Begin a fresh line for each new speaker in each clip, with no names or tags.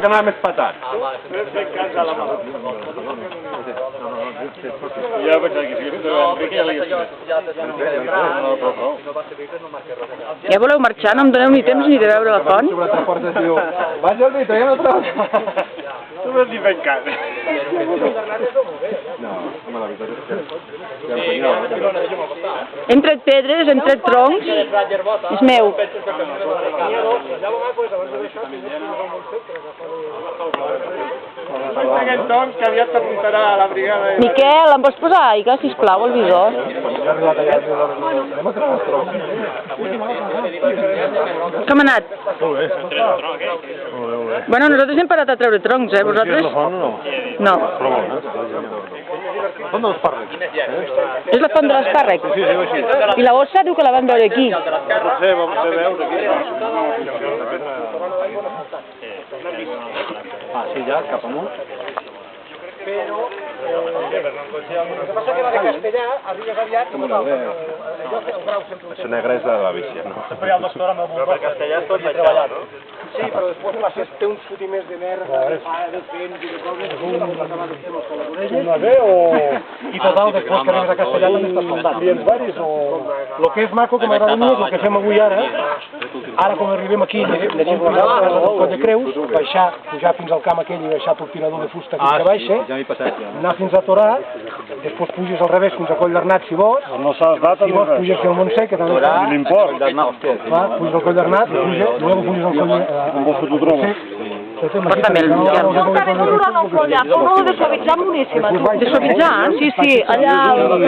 Que m'ha més patat.
Ja pensava que si Enric ja l'hagués
Ja voleu marxar? No em doneu ni temps ni de veure la font?
Va, Jordi, traiem el tros.
Tu m'has dit fent cas.
No, home, la veritat és que...
Hem tret pedres, hem tret troncs, és meu.
Aquest tronc que aviat t'apuntarà a la brigada.
Miquel, em pots posar aigua, sisplau, al visor? Com ha anat?
Molt bé.
Bueno, nosaltres hem parat a treure troncs, vosaltres? No.
Però bona. Font dels Pàrrecs.
És la font de l'Espàrrec?
Sí, sí, així.
I la ossa diu que la van veure aquí.
Potser vam ser veure aquí. Ah, sí, ja, cap amunt.
El que passa que va de Castellà, arribes aviat com el grau sempre...
Això negra és de la bici, no?
Però per Castellà és tot treballar, no? Sí, però després la festa té uns fotimers de merda, de vents i de coses...
I total, després que arribes a Castellà també estàs faltant. I ens varis o... El que és maco, que m'agrada a mi, és el que fem avui ara. Ara, quan arribem aquí, anirem pujar a la casa del Coll de Creus, baixar, pujar fins al camp aquell i baixar pel tirador de fusta fins que baixa, anar fins a Torà, després puges al revés fins a Coll d'Arnat, si vols, si vols puges al Montsec, que també està...
L'import.
Puges al Coll d'Arnat, luego puges al Coll d'Arnat.
Porta'm el Miquel.
Posa de suavitzar boníssima.
De suavitzar? Sí, sí, allà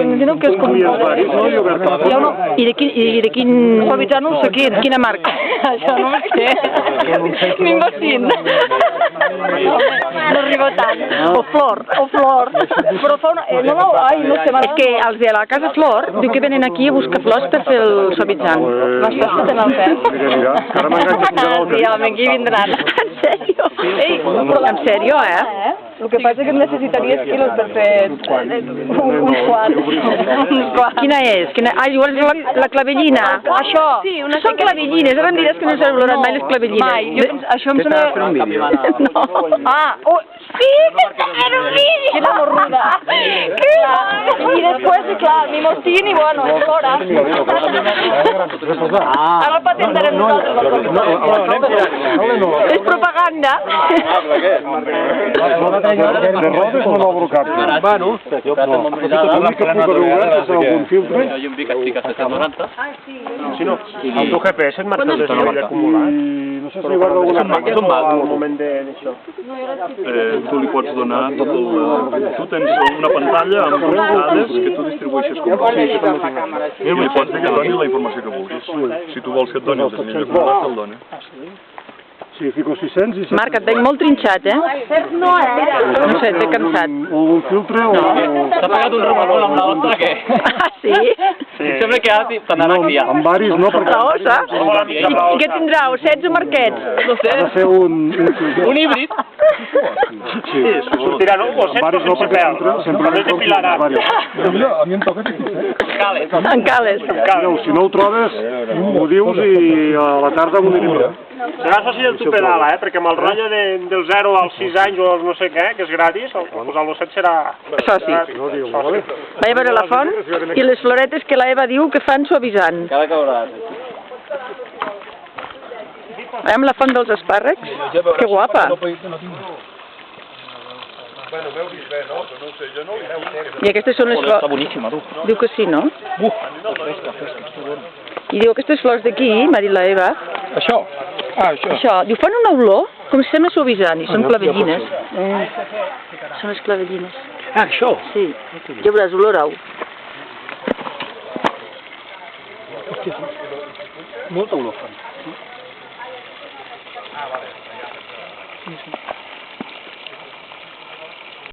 imagino que és com... I de quin suavitzar no sé quina marca. Això no ho sé. M'imbacint. No arriba tant. O Flor. Però fa una... No, ai, no sé. És que els de la casa Flor diu que venen aquí a buscar flors per fer el suavitzant. Les flors que tenen al fet. Sí, home, aquí vindran. En sèrio? Ei, en sèrio, El que passa és que necessitaries quilos per fer uns quants. Quina és? Ah, igual és la clavellina. Això. Sí, són clavellines. Ara em diràs que no s'ha valorat mai les clavellines. Mai. Això em sembla... No. Ah, sí, era un vídeo. Quina morruda. I després, clar, ni mostin i bueno, és fora. Ara el patentarem nosaltres. És propaganda.
De rodes o no brocat?
Bueno,
Si no, el teu GPS et marca el desnivell acumulat.
No sé si guarda alguna
cosa al moment d'això.
Tu li pots donar tot el... Tu tens una pantalla amb dades que tu distribueixes com vols. I li pots dir que et doni la informació que vulguis. Si tu vols que et doni el desnivell acumulat, te'l dona.
Sí, fico 600 i...
Marc, et veig molt trinxat,
No,
No sé, t'he cansat.
O un filtre o...
S'ha pagat un remenor amb la ossa o què?
Ah, sí?
Em sembla que ara t'anarà a criar.
Amb varis no, perquè...
La ossa? I què tindrà, ossets o marquets?
No sé.
Ha de ser un
híbrid.
Sí,
Sortiran un gosset
varis no, perquè sempre
no depilaran.
A mi em toca que
En cales.
si no ho trobes, m'ho dius i a la tarda m'ho direm.
Serà fàcil el tu pedala, perquè amb el rotllo del 0 als 6 anys o no sé què, que és gratis, posar l'osset serà...
Soci. Vaig a veure la font i les floretes que la Eva diu que fan suavitzant.
Cada caurà.
Veiem la font dels espàrrecs? Que guapa. I aquestes són les flors...
Està boníssima, tu.
Diu que sí, no? I diu aquestes flors d'aquí, m'ha dit la Eva...
Això? Ah, això.
Això, diu, fan una olor com si sembla suavitzant i són clavellines. Són les clavellines.
Ah, això?
Sí, ja veuràs, olor-au.
Hòstia, molta olor fan.